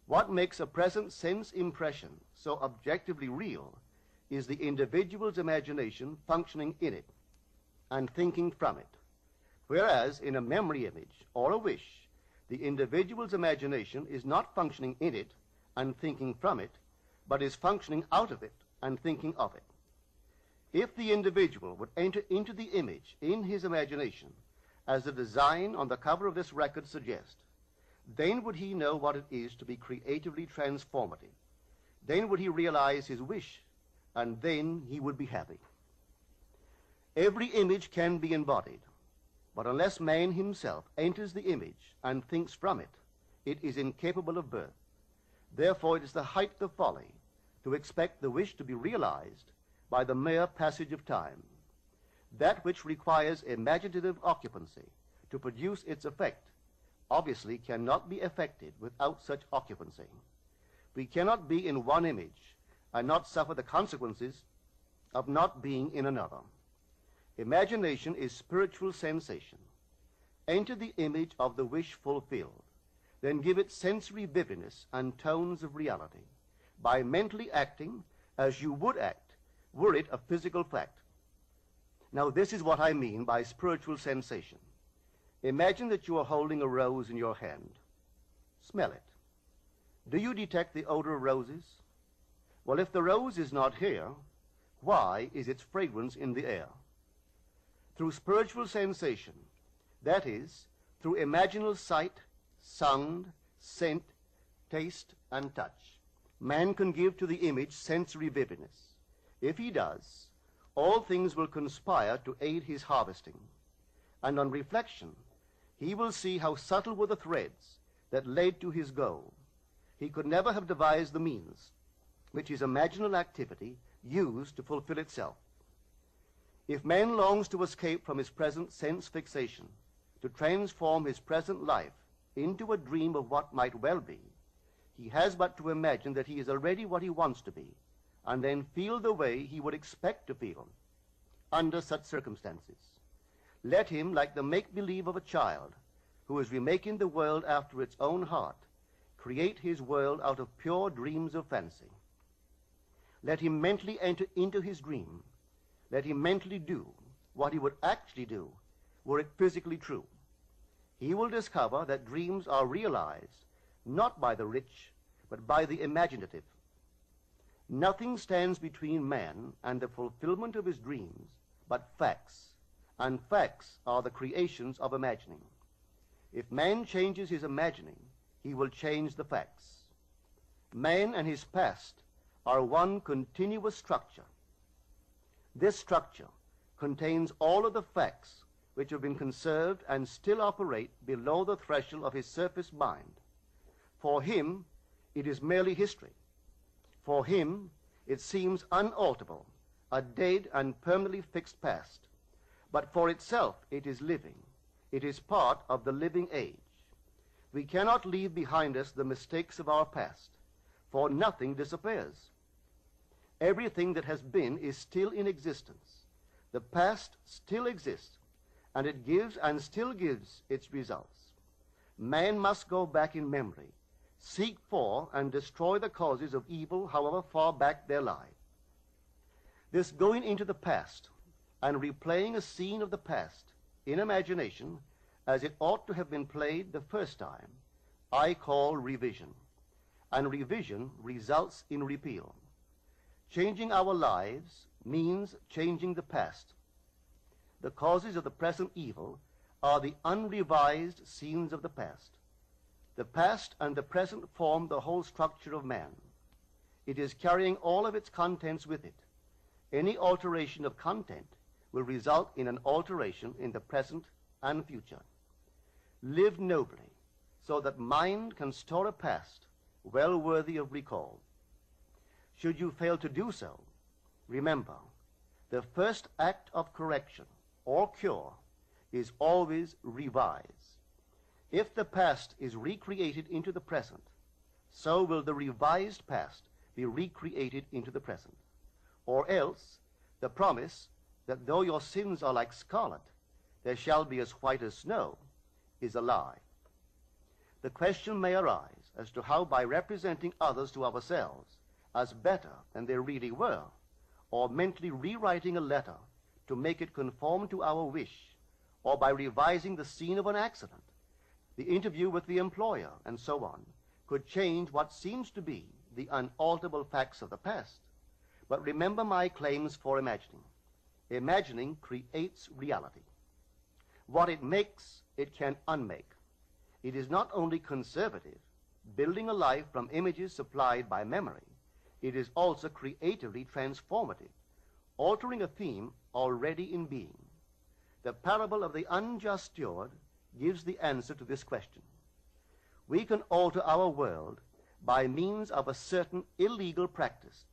What makes a present sense impression so objectively real is the individual's imagination functioning in it and thinking from it, whereas in a memory image or a wish, the individual's imagination is not functioning in it and thinking from it, but is functioning out of it and thinking of it. If the individual would enter into the image in his imagination as the design on the cover of this record suggests, then would he know what it is to be creatively transformative. Then would he realize his wish, and then he would be happy. Every image can be embodied, but unless man himself enters the image and thinks from it, it is incapable of birth. Therefore, it is the height of folly to expect the wish to be realized by the mere passage of time. That which requires imaginative occupancy to produce its effect obviously cannot be effected without such occupancy. We cannot be in one image and not suffer the consequences of not being in another. Imagination is spiritual sensation. Enter the image of the wish fulfilled, then give it sensory vividness and tones of reality by mentally acting as you would act were it a physical fact. Now, this is what I mean by spiritual sensation. Imagine that you are holding a rose in your hand. Smell it. Do you detect the odor of roses? Well, if the rose is not here, why is its fragrance in the air? Through spiritual sensation, that is, through imaginal sight, sound, scent, taste, and touch, man can give to the image sensory vividness. If he does, all things will conspire to aid his harvesting. And on reflection, he will see how subtle were the threads that led to his goal. He could never have devised the means which his imaginal activity used to fulfill itself. If man longs to escape from his present sense fixation, to transform his present life into a dream of what might well be, he has but to imagine that he is already what he wants to be, and then feel the way he would expect to feel under such circumstances. Let him, like the make-believe of a child who is remaking the world after its own heart, create his world out of pure dreams of fancy. Let him mentally enter into his dream. Let him mentally do what he would actually do were it physically true. He will discover that dreams are realized not by the rich, but by the imaginative. Nothing stands between man and the fulfillment of his dreams but facts, and facts are the creations of imagining. If man changes his imagining, he will change the facts. Man and his past are one continuous structure. This structure contains all of the facts which have been conserved and still operate below the threshold of his surface mind. For him, it is merely history. For him, it seems unalterable, a dead and permanently fixed past. But for itself, it is living. It is part of the living age. We cannot leave behind us the mistakes of our past, for nothing disappears. Everything that has been is still in existence. The past still exists, and it gives and still gives its results. Man must go back in memory, seek for and destroy the causes of evil, however far back they lie. This going into the past and replaying a scene of the past in imagination as it ought to have been played the first time, I call revision. And revision results in repeal. Changing our lives means changing the past. The causes of the present evil are the unrevised scenes of the past. The past and the present form the whole structure of man. It is carrying all of its contents with it. Any alteration of content will result in an alteration in the present and future. Live nobly, so that mind can store a past well worthy of recall. Should you fail to do so, remember, the first act of correction or cure is always revise. If the past is recreated into the present, so will the revised past be recreated into the present. Or else, the promise that though your sins are like scarlet, they shall be as white as snow, is a lie. The question may arise, as to how, by representing others to ourselves as better than they really were, or mentally rewriting a letter to make it conform to our wish, or by revising the scene of an accident, the interview with the employer, and so on, could change what seems to be the unalterable facts of the past. But remember my claims for imagining. Imagining creates reality. What it makes, it can unmake. It is not only conservative, building a life from images supplied by memory, it is also creatively transformative, altering a theme already in being. The parable of the unjust steward gives the answer to this question. We can alter our world by means of a certain illegal practice,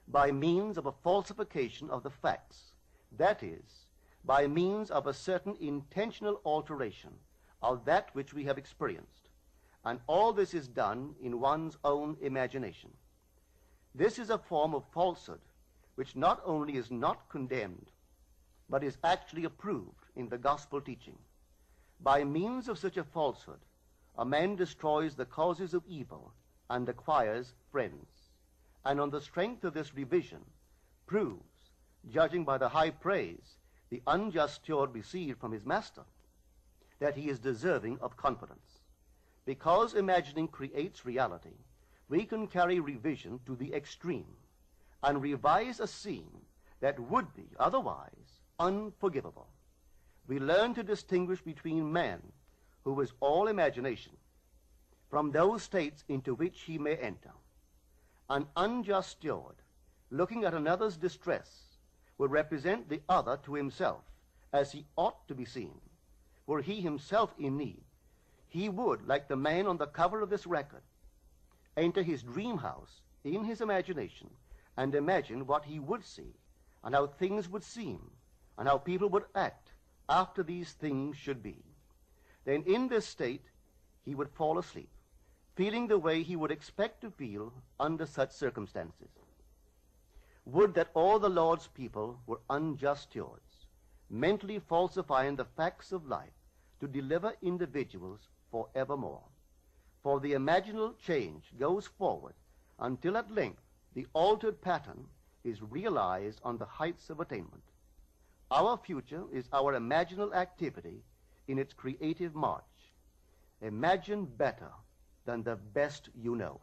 by means of a falsification of the facts, that is, by means of a certain intentional alteration of that which we have experienced. And all this is done in one's own imagination. This is a form of falsehood which not only is not condemned, but is actually approved in the gospel teaching. By means of such a falsehood, a man destroys the causes of evil and acquires friends, and on the strength of this revision proves, judging by the high praise the unjust steward received from his master, that he is deserving of confidence. Because imagining creates reality, we can carry revision to the extreme and revise a scene that would be otherwise unforgivable. We learn to distinguish between man, who is all imagination, from those states into which he may enter. An unjust steward, looking at another's distress, would represent the other to himself as he ought to be seen. Were he himself in need, he would, like the man on the cover of this record, enter his dream house in his imagination and imagine what he would see and how things would seem and how people would act after these things should be. Then in this state he would fall asleep, feeling the way he would expect to feel under such circumstances. Would that all the Lord's people were unjust stewards, mentally falsifying the facts of life to deliver individuals forevermore. For the imaginal change goes forward until at length the altered pattern is realized on the heights of attainment. Our future is our imaginal activity in its creative march. Imagine better than the best you know.